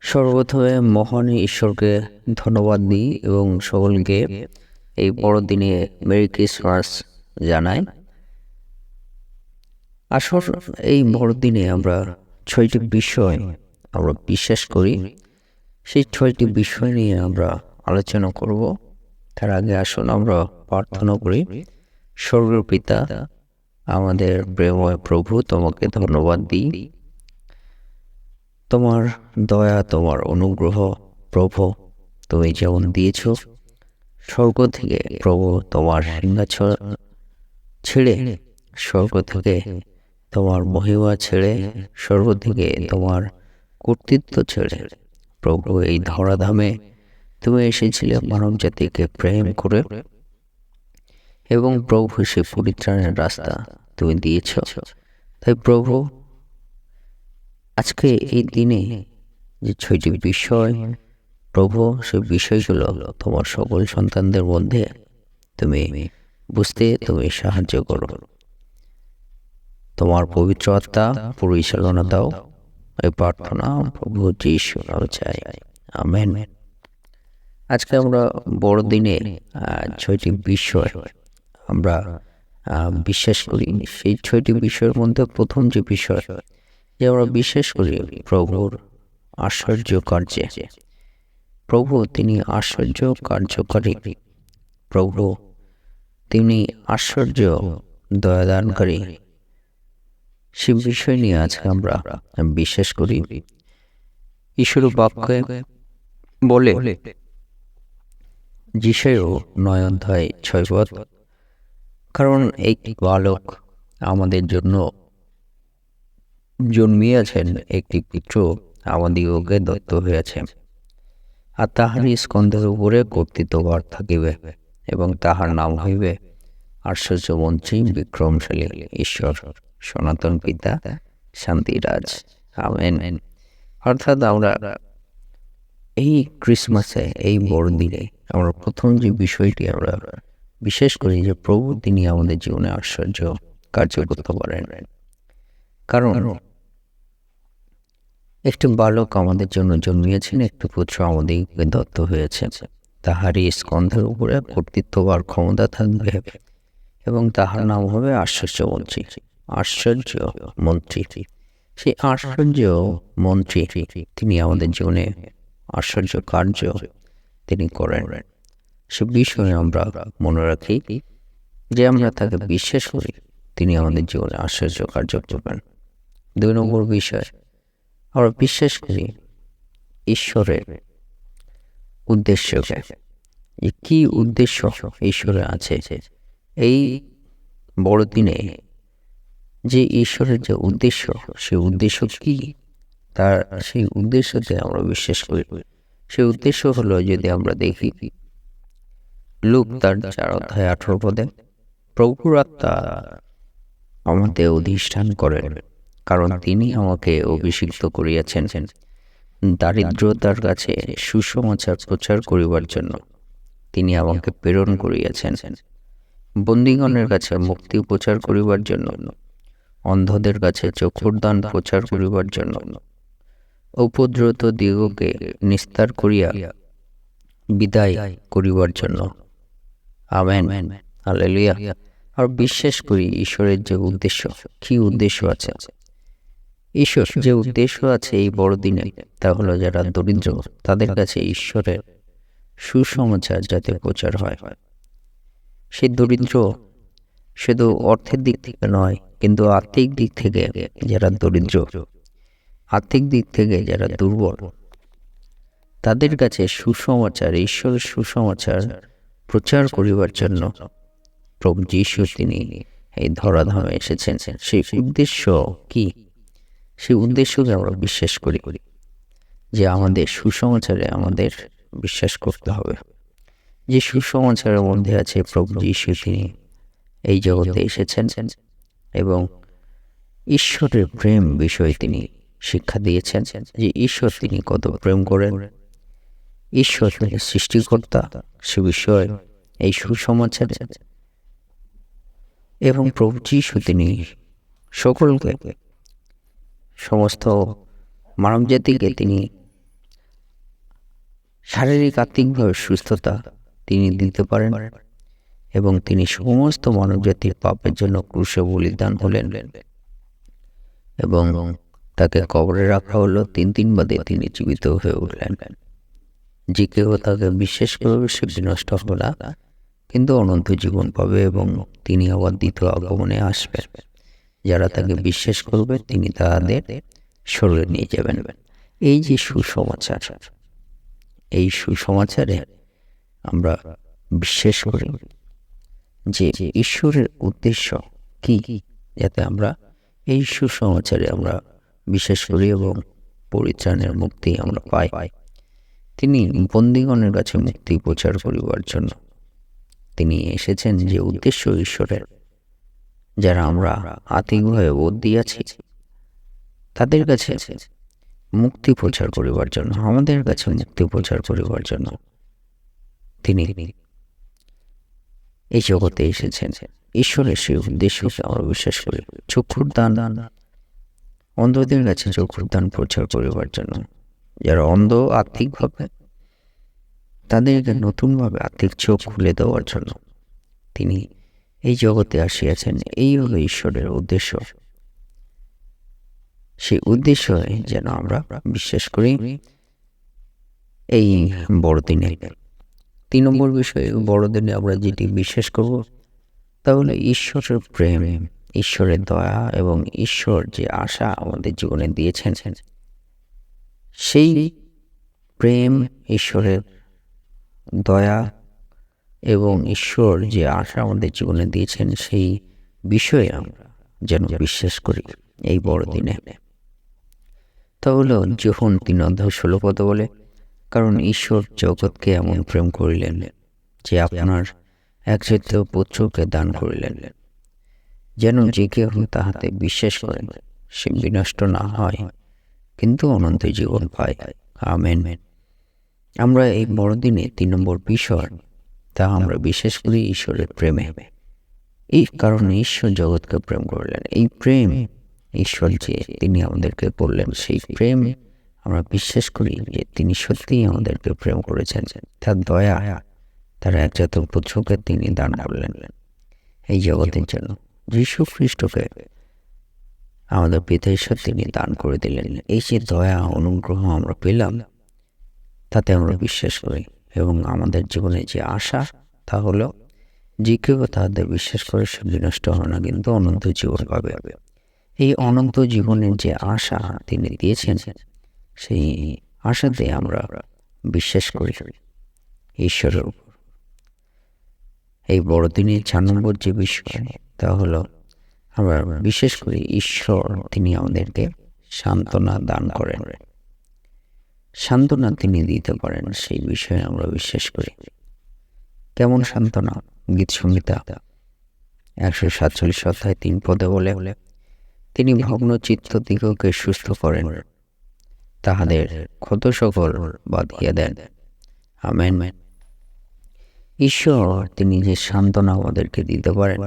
সর্বপ্রথমে মহান ঈশ্বরকে ধন্যবাদ দিই এবং সকলকে এই বড়দিনে মেরি ক্রিসমাস জানাই। আসল এই বড়দিনে আমরা 6টি বিষয় আমরা বিশ্বাস করি, সেই 6টি বিষয় নিয়ে আমরা আলোচনা করব। তার আগে আসুন আমরা প্রার্থনা করি। স্বর্গীয় পিতা, আমাদের প্রেমময় প্রভু, তোমাকে ধন্যবাদ দিই। তোমার দয়া, তোমার অনুগ্রহ প্রভু তুমি যেমন দিয়েছ স্বর্গ থেকে, প্রভু তোমার সিংহাসন ছেড়ে, স্বর্গ থেকে তোমার মহিমা ছেড়ে, স্বর্গ থেকে তোমার কর্তৃত্ব ছেড়ে প্রভু এই ধরাধামে তুমি এসেছিলে মানব জাতিকে প্রেম করে, এবং প্রভু সে পরিত্রাণের রাস্তা তুমি দিয়েছ। তাই প্রভু আজকে এই দিনে যে 6টি বিষয় প্রভু, সে বিষয়গুলো তোমার সকল সন্তানদের মধ্যে তুমি বুঝতে তুমি সাহায্য করো। তোমার পবিত্র আত্মা পরিচালনা দাও, এই প্রার্থনা প্রভু যিশু নামে চাই, আমেন। আজকে আমরা বড়দিনে 6টি বিষয় আমরা বিশ্বাস করি। সেই 6টি বিষয়ের মধ্যে প্রথম যে বিষয় যে আমরা বিশ্বাস করি প্রভুর আশ্চর্য কার্যে। প্রভু তিনি আশ্চর্য কার্যকারী, প্রভু তিনি আশ্চর্য দয়াদানকারী। সে বিষয় নিয়ে আজকে আমরা বিশ্বাস করি। ঈশ্বর বাক্যে বলে, যিশায় 9:6, কারণ একটি বালক আমাদের জন্য জন্মিয়াছেন, একটি পুত্র আমাদিগকে দত্ত হইয়াছে, আর তাহারই স্কন্ধের উপরে কর্তৃত্বভার থাকিবে, এবং তাহার নাম হইবে আশ্চর্যমন্ত্রী, বিক্রমশালী ঈশ্বর, সনাতন পিতা, শান্তিরাজ, আমেন। অর্থাৎ আমরা এই ক্রিসমাসে, এই বড়দিনে আমরা প্রথম যে বিষয়টি আমরা বিশেষ করি যে প্রভু তিনি আমাদের জীবনে আশ্চর্য কার্য করতে পারেন। কারণ একটি বালক আমাদের জন্য জন্মিয়েছেন, একটি পুত্র আমাদেরকে দত্ত হয়েছে, তাহারই স্কন্ধের উপরে কর্তৃত্বভার ক্ষমতা থাকবে, এবং তাহার নাম হবে আশ্চর্যমন্ত্রী। আশ্চর্য মন্ত্রী, সেই আশ্চর্য মন্ত্রী তিনি আমাদের জীবনে আশ্চর্য কার্য তিনি করেন। সে বিষয়ে আমরা মনে রাখি যে আমরা তাকে বিশ্বাস করি, তিনি আমাদের জীবনে আশ্চর্য কার্য করবেন। 2 নম্বর বিষয়, আমরা বিশ্বাস করি ঈশ্বরের উদ্দেশ্যকে। কি উদ্দেশ্য ঈশ্বরের আছে এই বড়দিনে, যে ঈশ্বরের যে উদ্দেশ্য, সেই উদ্দেশ্য কি, তার সেই উদ্দেশ্যতে আমরা বিশ্বাস করি। সেই উদ্দেশ্য হলো, যদি আমরা দেখি লূক তার 4:18, প্রভুর আত্মা আমাদের অধিষ্ঠান করেন, কারণ তিনি আমাকে অভিষিক্ত করিয়াছেন দারিদ্রতার কাছে সুসমাচার প্রচার করিবার জন্য। তিনি আমাকে প্রেরণ করিয়াছেন বন্দীগণের কাছে মুক্তি প্রচার করিবার জন্য, অন্ধদের কাছে চক্ষুদান প্রচার করিবার জন্য, উপদ্রুত দিগকে নিস্তার করিয়া বিদায় করিবার জন্য, আমেন, হালেলুয়া। আর বিশ্বাস করি ঈশ্বরের যে উদ্দেশ্য, কি উদ্দেশ্য আছে, ঈশ্বর যে উদ্দেশ্য আছে এই বড়দিনে, তা হলো যারা দরিদ্র তাদের কাছে ঈশ্বরের সুসমাচার যাতে প্রচার হয়। সেই দরিদ্র শুধু অর্থের দিক থেকে নয়, কিন্তু আর্থিক দিক থেকে যারা দরিদ্র, আর্থিক দিক থেকে যারা দুর্বল, তাদের কাছে সুসমাচার, ঈশ্বরের সুসমাচার প্রচার করিবার জন্য প্রভু যীশু তিনি এই ধরাধামে এসেছেন। সেই উদ্দেশ্য কি, সেই উদ্দেশ্যকে আমরা বিশ্বাস করি যে আমাদের সুসমাচারে আমাদের বিশ্বাস করতে হবে। যে সুসমাচারের মধ্যে আছে প্রভু যীশু তিনি এই জগতে এসেছেন এবং ঈশ্বরের প্রেম বিষয়ে তিনি শিক্ষা দিয়েছেন, যে ঈশ্বর তিনি কত প্রেম করেন, ঈশ্বর তিনি সৃষ্টিকর্তা, সে বিষয়ে এই সুসমাচারে, এবং প্রভু যীশু তিনি সকলকে, সমস্ত মানব জাতিকে তিনি শারীরিক আত্মিকভাবে সুস্থতা তিনি দিতে পারেন, এবং তিনি সমস্ত মানবজাতির পাপের জন্য ক্রুশে বলিদান হলেন, এবং তাকে কবরে রাখা হলো। 3 দিন বাদে তিনি জীবিত হয়ে উঠলেন। যে কেউ তাকে বিশ্বাস করবে সে বিনষ্ট হবে না, কিন্তু অনন্ত জীবন পাবে, এবং তিনি আবার দ্বিতীয় আগমনে আসবেন। যারা তাকে বিশ্বাস করবে তিনি তাদের স্বর্গে নিয়ে যাবেন। এই যে সুসমাচার, এই সুসমাচারে আমরা বিশ্বাস করি যে ঈশ্বরের উদ্দেশ্য কি, যাতে আমরা এই সুসমাচারে আমরা বিশ্বাস করি এবং পরিত্রাণের মুক্তি আমরা পাই। তিনি বন্দীগণের কাছে মুক্তি প্রচার করিবার জন্য তিনি এসেছেন। যে উদ্দেশ্য ঈশ্বরের, যারা আমরা আত্মিকভাবে বন্দী আছি তাদের কাছে মুক্তি প্রচার করিবার জন্য, আমাদের কাছে মুক্তি প্রচার করিবার জন্য তিনি এই জগতে এসেছেন। ঈশ্বরের সেই উদ্দেশ্যকে আমরা বিশ্বাস করি। চক্ষুর দান, অন্ধদের কাছে চক্ষুর দান প্রচার করিবার জন্য, যারা অন্ধ আত্মিকভাবে তাদেরকে নতুনভাবে আত্মিক চোখ খুলে দেওয়ার জন্য তিনি এই জগতে আসিয়াছেন। এই হলো ঈশ্বরের উদ্দেশ্য। সেই উদ্দেশ্য যেন আমরা বিশ্বাস করি এই বড়দিনে। 3 নম্বর বিষয়ে বড়দিনে আমরা যেটি বিশ্বাস করব তা হলো ঈশ্বরের প্রেম, ঈশ্বরের দয়া, এবং ঈশ্বর যে আশা আমাদের জীবনে দিয়েছেন, সেই প্রেম, ঈশ্বরের দয়া এবং ঈশ্বর যে আশা আমাদের জীবনে দিয়েছেন সেই বিষয়ে আমরা যেন বিশ্বাস করি এই বড়দিনে। তা হলো যোহন 3:16 বলে, কারণ ঈশ্বর জগৎকে এমন প্রেম করিলেন যে আপনার একজাত পুত্রকে দান করিলেন, যেন যে কেহ তাহাতে বিশ্বাস করে সে বিনষ্ট না হয়, কিন্তু অনন্ত জীবন পায়। আমেন। আমরা এই বড়দিনে 3 নম্বর বিষয়, তা আমরা বিশ্বাস করি ঈশ্বরের প্রেমে। এই কারণে ঈশ্বর জগৎকে প্রেম করলেন। এই প্রেম ঈশ্বর যে তিনি আমাদেরকে করলেন, সেই প্রেম আমরা বিশ্বাস করি যে তিনি সত্যিই আমাদেরকে প্রেম করেছেন। তার দয়া, তার একজাত পুত্রকে তিনি দান করলেন এই জগতের জন্য। যীশু খ্রিস্টকে আমাদের পিতা ঈশ্বর তিনি দান করে দিলেন। এই যে দয়া, অনুগ্রহ আমরা পেলাম, তাতে আমরা বিশ্বাস করি, এবং আমাদের জীবনে যে আশা তা হলো যে কেউ তাদের বিশ্বাস করে সে বিনষ্ট হবে না, কিন্তু অনন্ত জীবন পাবে। এই অনন্ত জীবনের যে আশা তিনি দিয়েছেন, সেই আশাতে আমরা বিশ্বাস করি ঈশ্বরের উপর। এই বড়দিনের 4 নম্বর যে বিষয়, তা হলো আমরা বিশ্বাস করি ঈশ্বর তিনি আমাদেরকে সান্ত্বনা দান করেন। সান্ত্বনা তিনি দিতে পারেন, সেই বিষয়ে আমরা বিশ্বাস করি। কেমন সান্ত্বনা? গীত সংহিতা 147 অধ্যায় 3 পদে বলে, তিনি ভগ্ন চিত্ত দিগকে সুস্থ করেন, তাহাদের ক্ষত সকল বাঁধিয়া দেন। আমেন। ঈশ্বর তিনি যে সান্ত্বনা আমাদেরকে দিতে পারেন,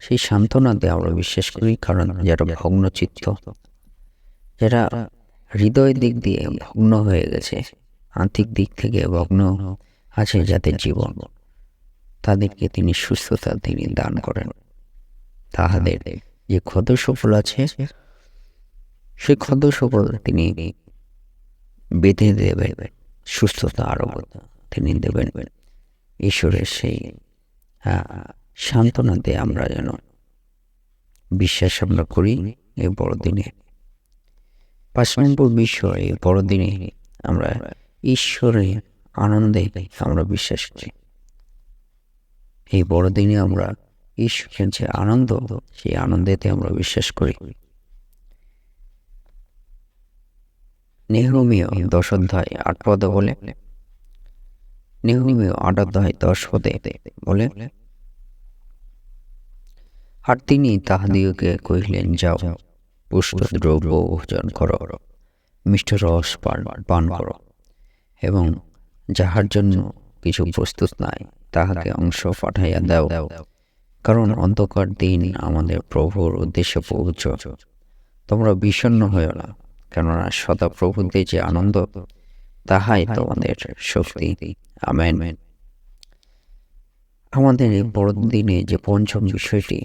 সেই সান্ত্বনাতে আমরা বিশ্বাস করি। কারণ যারা ভগ্ন চিত্ত, যারা হৃদয় দিক দিয়ে ভগ্ন হয়ে গেছে, আর্থিক দিক থেকে ভগ্ন আছে যাদের জীবন, তাদেরকে তিনি সুস্থতা তিনি দান করেন। তাহাদের যে ক্ষত সকল আছে, সেই ক্ষত সকল তিনি বেঁধে দেবেন, সুস্থতা আরোগ্যতা তিনি দেবেন। ঈশ্বরের সেই সান্ত্বনাতে আমরা যেন বিশ্বাস আমরা করি এই বড়দিনে। 5 নম্বর বিষয়, এই বড়দিনে আমরা ঈশ্বরের আনন্দে আমরা বিশ্বাস করি। এই বড়দিনে আমরা ঈশ্বরের যে আনন্দ, সেই আনন্দেতে আমরা বিশ্বাস করি। নেহমীয় 10 অধ্যায় 8 পদে বলে, নেহমীয় 8 অধ্যায় 10 পদে বলে, আর তিনি তাহাদিগকে কহিলেন, যাও, পুষ্ট দ্রব্য ভোজন করো, মিষ্ট রস পান করো, এবং যাহার জন্য কিছু প্রস্তুত নাই তাহাকে অংশ পাঠাইয়া দাও, কারণ অন্ধকার দিন আমাদের প্রভুর উদ্দেশ্যে পৌঁছ। তোমরা বিষণ্ণ হইও না, কেননা সদা প্রভুতে যে আনন্দ, তাহাই তোমাদের শক্তি। আমেন। আমাদের এই বড়দিনে যে পঞ্চম বিষয়টি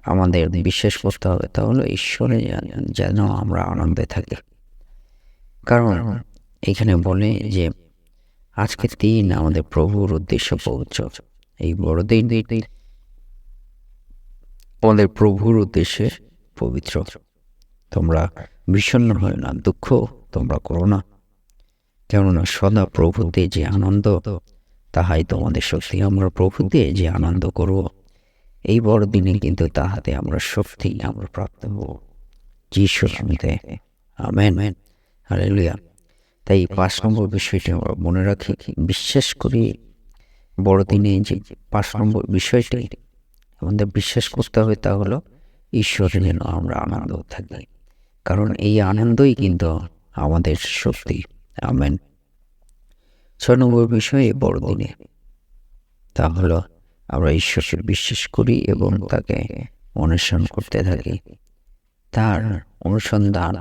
আমাদের বিশ্বাস করতে হবে তা হলো ঈশ্বরে যেন আমরা আনন্দে থাকি। কারণ এখানে বলে যে আজকের দিন আমাদের প্রভুর উদ্দেশ্য পবিত্র। এই বড়দিন আমাদের প্রভুর উদ্দেশ্যে পবিত্র। তোমরা বিষণ্ণ হয় না, দুঃখ তোমরা করো না, কেননা সদা প্রভুতে যে আনন্দ তাহাই তোমাদের শক্তি। আমরা প্রভুতে যে আনন্দ করব এই বড়দিনে কিন্তু তাহাতে আমরা শক্তি আমরা প্রাপ্ত হব যিশুর নামে। আমেন। হালেলুয়া। তাই 5 নম্বর বিষয়টি আমরা মনে রাখি, বিশ্বাস করি বড়দিনে যে 5 নম্বর বিষয়টি আমাদের বিশ্বাস করতে হবে তা হলো ঈশ্বরের যেন আমরা আনন্দ থাকি, কারণ এই আনন্দই কিন্তু আমাদের শক্তি। আমেন। 6 নম্বর বিষয় বড়দিনে তা হলো আমরা ঈশ্বরকে বিশ্বাস করি এবং তাকে অনুসরণ করতে থাকি। তার অনুসন্ধান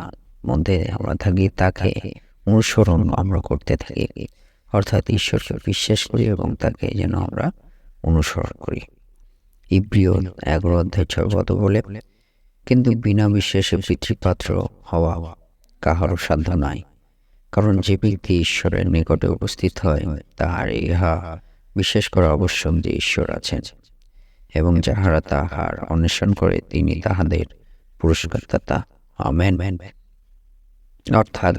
মধ্যে আমরা থাকি, তাকে অনুসরণ আমরা করতে থাকি, অর্থাৎ ঈশ্বরকে বিশ্বাস করি এবং তাকে যেন আমরা অনুসরণ করি। ইব্রিয় 11:6 বলে, কিন্তু বিনা বিশ্বাসে পিতৃপাত্র হওয়া কাহারও সাধ্য নাই, কারণ যে ব্যক্তি ঈশ্বরের নিকটে উপস্থিত হয় তাহার ইহা বিশ্বাস করা আবশ্যক যে ঈশ্বর আছেন এবং যাহারা তাহার অন্বেষণ করে তিনি তাহাদের পুরস্কারদাতা। আমেন। অর্থাৎ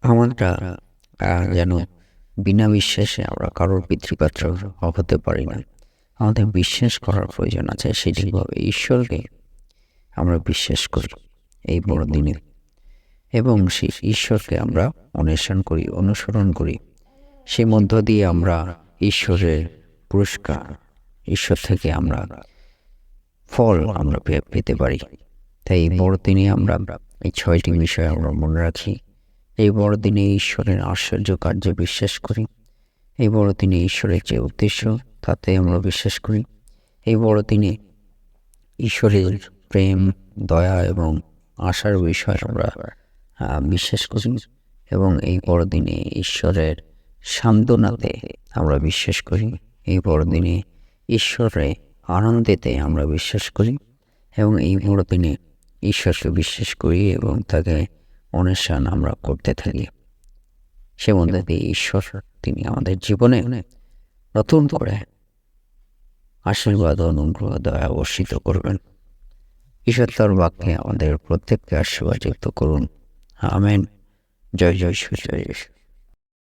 আমরা যেন বিনা বিশ্বাসে আমরা কারোর পিতৃপাত্র হতে পারি না। আমাদের বিশ্বাস করার প্রয়োজন আছে, সেটিভাবে ঈশ্বরকে আমরা বিশ্বাস করি এই বড়দিনে এবং সেই ঈশ্বরকে আমরা অন্বেষণ করি, অনুসরণ করি। সেই মধ্য দিয়ে আমরা ঈশ্বরের পুরস্কার, ঈশ্বর থেকে আমরা ফল আমরা পেতে পারি। তাই এই বড়দিনে আমরা এই 6টি বিষয় আমরা মনে রাখি। এই বড়দিনে ঈশ্বরের আশ্চর্য কার্যে বিশ্বাস করি। এই বড়দিনে ঈশ্বরের যে উদ্দেশ্য তাতে আমরা বিশ্বাস করি। এই বড়দিনে ঈশ্বরের প্রেম, দয়া এবং আশার বিষয় আমরা বিশ্বাস করি এবং এই বড়দিনে ঈশ্বরের সান্ত্বনাতে আমরা বিশ্বাস করি। এই বড়দিনে ঈশ্বরের আনন্দেতে আমরা বিশ্বাস করি এবং এই বড়দিনে ঈশ্বরকে বিশ্বাস করি এবং তাকে অনুসরণ আমরা করতে থাকি। সে মধ্যে দিয়ে ঈশ্বর তিনি আমাদের জীবনে নতুন করে আশীর্বাদ, অনুগ্রহ, দয়া বর্ষিত করবেন। ঈশ্বর তার বাক্যে আমাদের প্রত্যেককে আশীর্বাদ যুক্ত করুন। আমেন। জয় জয় শ্রী জয়।